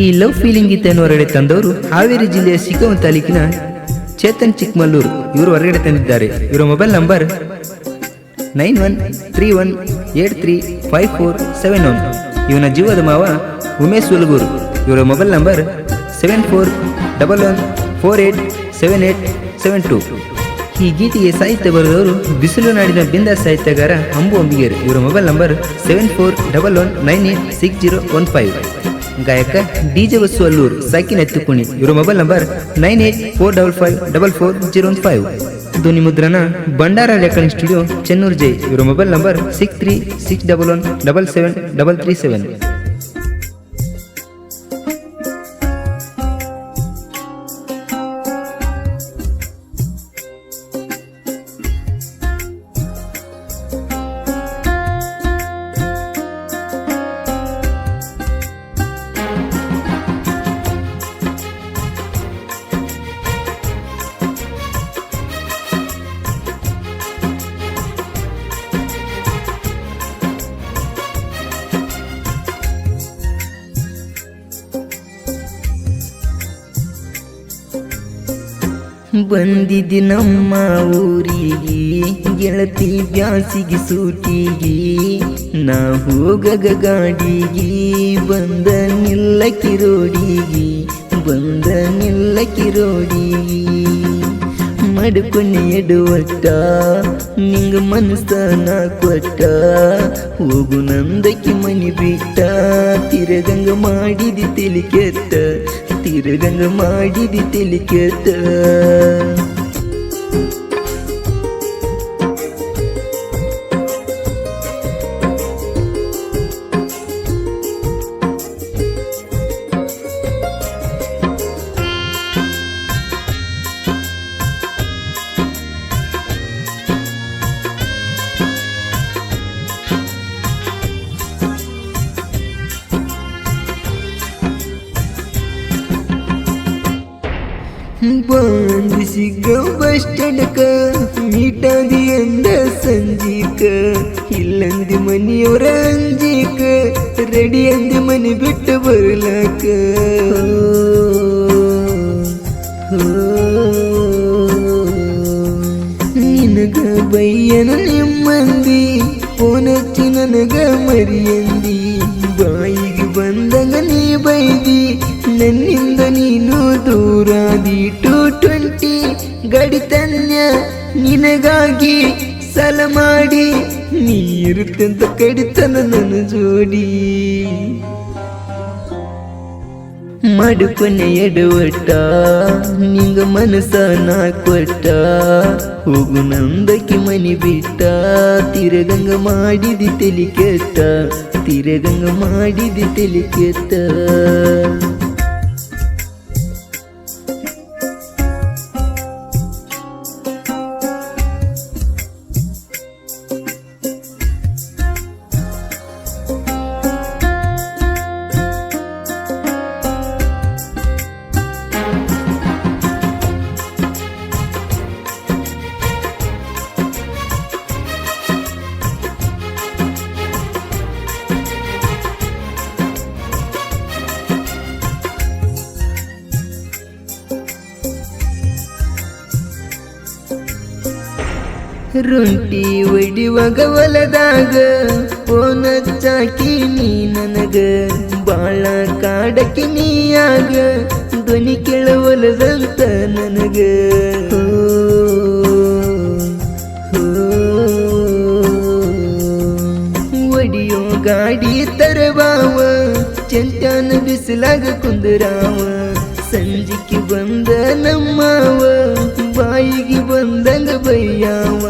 ಈ love feeling ಗೀತೆಯನ್ನು ಹೊರಗಡೆ ತಂದವರು ಹಾವೇರಿ ಜಿಲ್ಲೆಯ ಸಿಕ್ಕವನ್ ತಾಲೂಕಿನ ಚೇತನ್ ಚಿಕ್ಕಮಲ್ಲೂರು. ಇವರು ಹೊರಗಡೆ ತಂದಿದ್ದಾರೆ. ಇವರ ಮೊಬೈಲ್ ನಂಬರ್ 9131835471. ಇವನ ಜೀವದ ಮಾವ ಉಮೇಶ್ ಉಲಗೂರು. ಇವರ ಮೊಬೈಲ್ ನಂಬರ್ 7411487872. ಈ ಗೀತೆಗೆ ಸಾಹಿತ್ಯ ಬರೆದವರು ಬಿಸಿಲು ನಾಡಿನ ಬಿಂದಾಸ್ ಸಾಹಿತ್ಯಗಾರ ಅಂಬು ಅಂಬಿಗೇರು. ಇವರ ಮೊಬೈಲ್ ನಂಬರ್ 7411986015. ಗಾಯಕ ಡಿಜೆ ವಸ್ಸು ಅಲ್ಲೂರು ಸಾಕಿನ ಎತ್ತುಕುಣಿ. ಇವರ ಮೊಬೈಲ್ ನಂಬರ್ 9845544015. ಧ್ವನಿ ಮುದ್ರಣ ಬಂಡಾರ ರೆಕಾರ್ಡಿಂಗ್ ಸ್ಟುಡಿಯೋ ಚೆನ್ನೂರು ಜೈ. ಇವರ ಮೊಬೈಲ್ ನಂಬರ್ 6361177337. ಬಂದಿದ್ದಿ ನಮ್ಮ ಊರಿಗೆ ಗೆಳತಿ ಬ್ಯಾಸಿಗೆ ಸೂಟಿಗೆ, ನಾ ಹೋಗಗ ಗಾಡಿಗೆ ಬಂದ ನಿಲ್ಲಕ್ಕಿ ರೋಡಿಗೆ, ಬಂದ ನಿಲ್ಲಕ್ಕಿ ರೋಡಿಗೆ. ಮಡ್ಕೊನೆ ಎಡುವಟ್ಟ ನಿಂಗ ಮನಸ್ಸನ ಕೊಟ್ಟ, ಹೋಗು ನಂದಕ್ಕೆ ಮನಿ ಬಿಟ್ಟ, ತಿರಗಂಗ ಮಾಡಿದಿ ತೆಲಿ ಕೆಟ್ಟ, ತಿರಗಂಗ ಮಾಡಿದಿ ತೆಲಿ ಕೆಟ್ಟ. ಬಂದಿಸಿಗ ಬಸ್ ಸ್ಟ್ಯಾಂಡಕ ಮೀಟಾದಿ ಅಂದ ಸಂಜೀಕ, ಇಲ್ಲಂದಿ ಮನಿಯವರ ಅಂಜಿಕ, ರೆಡಿ ಅಂದಿ ಮನಿ ಬಿಟ್ಟು ಬರ್ಲಾಕ. ನಿನಗ ಬೈಯನ ನಿಮ್ಮಂದಿ ಫೋನ್ ಹಚ್ಚಿ ನನಗ ಮರಿಯಂದಿ, ಬಾಯಿಗೆ ಬಂದಂಗ ನೀ ಬೈದಿ, ನನ್ನಿಂದ ನೀನು ದೂರಾದಿ. 220 ಗಾಡಿ ತನ್ಯ ನಿನಗಾಗಿ ಸಾಲ ಮಾಡಿ, ನೀ ಇರುತ್ತೆಂತ ಕಡಿತನ ನನ್ನ ಜೋಡಿ. ಮಡುಕೊನೆ ಎಡವಟ್ಟ ನಿಂಗ ಮನಸ್ಸನ ಕೊಟ್ಟ, ಹೋಗು ನಂದಕ್ಕೆ ಮನಿ ಬಿಟ್ಟ, ತಿರಗಂಗ ಮಾಡಿದಿ ತೆಲಿ ಕೆಟ್ಟ, ತಿರಗಂಗ ಮಾಡಿದಿ ತೆಲಿ ಕೆಟ್ಟ. ರುಂಟಿ ಒಡಿವಾಗ ಹೊಲದಾಗ ಫೋನ್ ಹಚ್ಚಾಕಿ ನೀ ನನಗ, ಬಾಳ ಕಾಡಕಿ ನೀಯಾಗ ಧ್ವನಿ ಕೇಳವಲದಂತ ನನಗ. ಒಡಿಯೋ ಗಾಡಿ ತರಬಾವ ಚಂತ್ಯಾನ ಬಿಸಿಲಾಗ ಕುಂದರಾವ, ಸಂಜಿಕೆ ಬಂದ ನಮ್ಮವ ಬಾಯಿಗೆ ಬಂದಂಗ ಬೈಯಾವ.